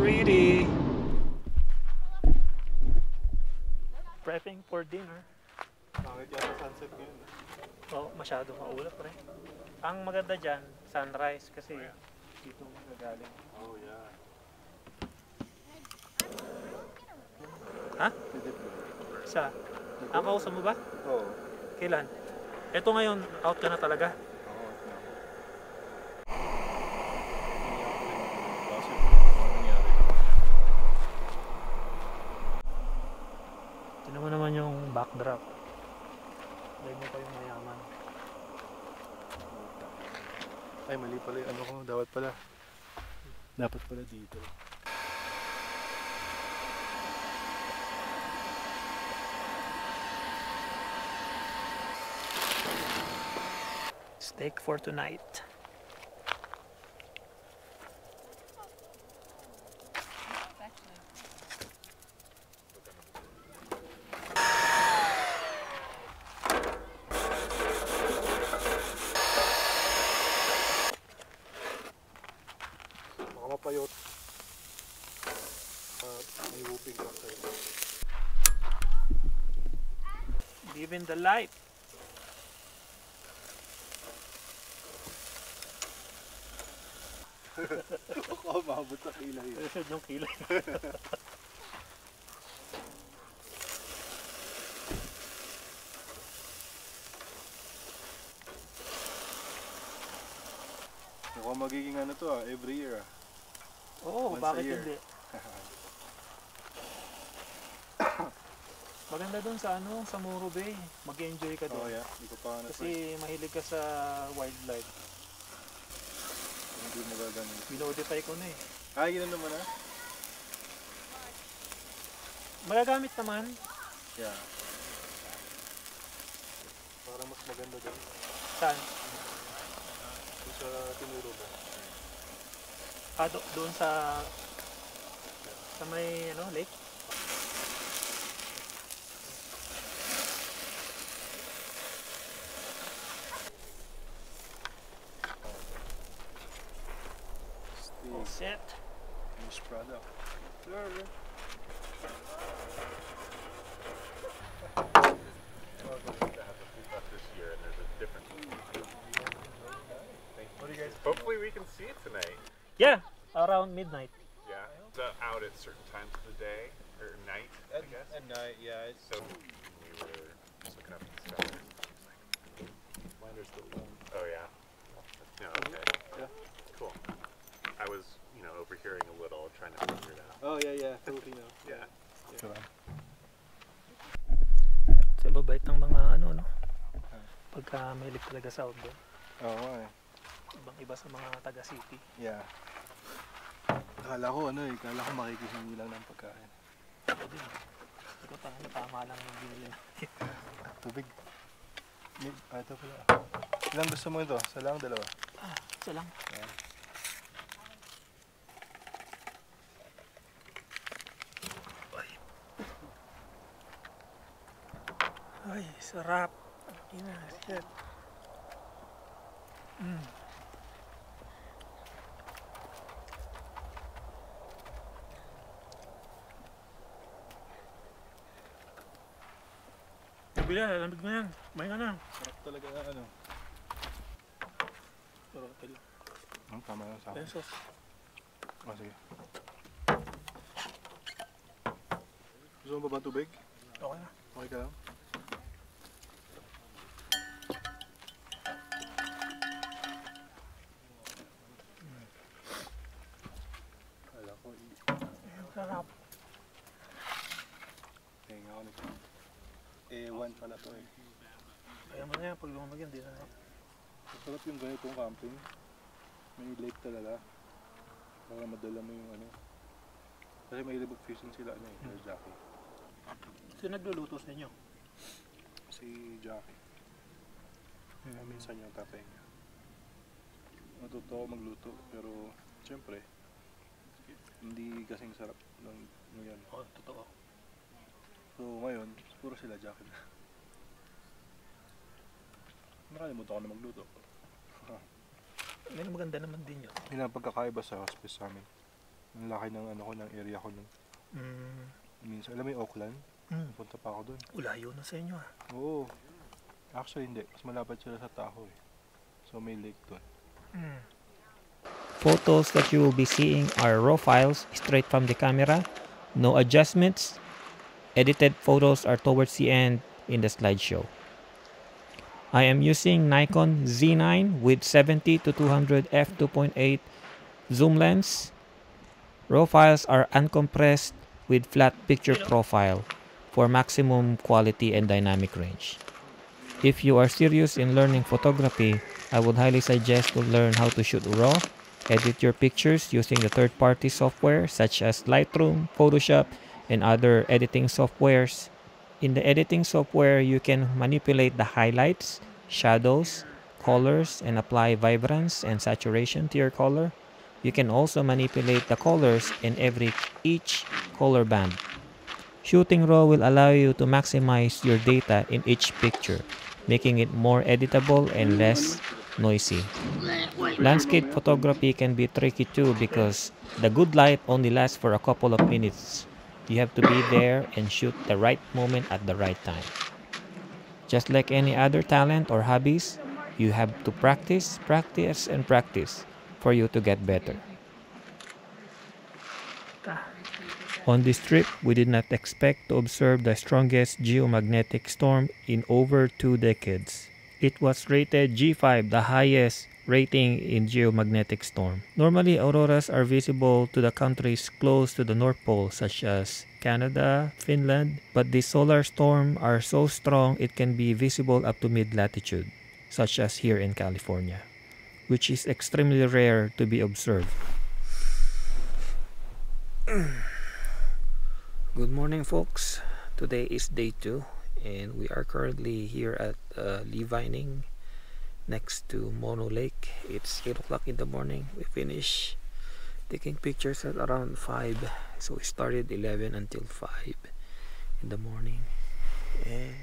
pretty. Prepping for dinner. Bakit yata sunset ngayon? Oh, masyado maulap rin. Ang maganda dyan, sunrise kasi dito magagaling. Oh yeah. Ha? Didip mo. Sa? Ang kausap mo ba? Oo. Kailan? Ito ngayon, out ka na talaga. Oo. Kasi ano nangyari? Tignan mo naman yung backdrop. Dahil mo pa yung mayaman. Ay, mali pala yung ano ko. Dapat pala dito. Steak for tonight. Baka mapayot. May whooping lang sa'yo. Living the life. Baka umabot sa kilay. Yung kilay. Mukhang magiging ano to every year Oo, Once a bakit year. hindi? Maganda doon sa ano, sa Moro Bay. Mag-enjoy ka Oh doon. yeah, hindi ko pa ano Kasi mahilig ka sa wildlife. hindi mo gagawin. Binodify ko na eh. Ay, ganoon naman Magagamit naman. Yeah. Parang mas maganda doon. Saan? Doon sa tinuro mo. Doon sa may ano, lake. Steve, Set. finished product. Sure. Hopefully we can see it tonight. Yeah, around midnight. Yeah. It's out at certain times of the day or night, I guess. At night, yeah. So we were just looking up at the stars. Miners still long. Oh yeah. No, okay. Yeah. Cool. I was, overhearing a little, trying to figure it out. Oh yeah, Filipino. Yeah. Kasi mabait ng mga ano, no? Pagka mahilig talaga sa outdoor. Oo eh. Ibang iba sa mga taga city. Yeah. Kala ko makikihingi lang ng pagkain. Ako din. Ikaw tama lang yung binili. Tubig. Ito pala. Ilang gusto mo ito? Isa lang, dalawa? Isa lang. Yeah. Ay, sarap. Ina, shit. Nabila, lamig na yan. May ka na. Sarap talaga na ano. Sarap pala. Tama na sa akin. Pesos. Sige. Gusto mo ba ba tubig? Okay na. Okay ka lang? Kala ko Sarap. Hinga ako nito. A1 pala to eh. Kaya mo na yan, pag lumamag yan, di na. Masarap yung ganitong camping. May lake talaga. Para madala mo yung ano. Kasi may libog fishing sila ano eh, Jackie. Sino nagluluto sa inyo? Si Jackie. Minsan yung tatay niya. Natuto ako magluto pero siyempre hindi kasing sarap ng yan. Oo, totoo. So ngayon, puro sila Jackie na. Nakalimutan ko na magluto. May maganda naman din yun. Yun ang pagkakaiba sa hospice sa amin. Ang laki ng ano ko, ng area ko nun. Minsan, alam mo yung Auckland? Punta pa ako dun. Ulayo na sa inyo ah. Oo. Actually, hindi. Mas malapad sila sa Tahoe eh. So, may lake dun. Photos that you will be seeing are raw files straight from the camera, no adjustments. Edited photos are towards the end in the slideshow. I am using Nikon Z9 with 70 to 200 f2.8 zoom lens. Raw files are uncompressed with flat picture profile for maximum quality and dynamic range. If you are serious in learning photography, I would highly suggest to learn how to shoot RAW, edit your pictures using the third-party software such as Lightroom, Photoshop, and other editing softwares. In the editing software, you can manipulate the highlights, shadows, colors, and apply vibrance and saturation to your color. You can also manipulate the colors in each color band. Shooting RAW will allow you to maximize your data in each picture, making it more editable and less noisy. Landscape photography can be tricky too because the good light only lasts for a couple of minutes. You have to be there and shoot the right moment at the right time. Just like any other talent or hobbies, you have to practice, practice, and practice for you to get better. On this trip, we did not expect to observe the strongest geomagnetic storm in over 2 decades. It was rated G5, the highest rating in geomagnetic storm. Normally, auroras are visible to the countries close to the North Pole, such as Canada, Finland, but the solar storm are so strong it can be visible up to mid-latitude, such as here in California, which is extremely rare to be observed. Good morning, folks. Today is day 2 and we are currently here at Levining next to Mono Lake. It's 8 o'clock in the morning. We finished taking pictures at around 5, so we started 11 until 5 in the morning, and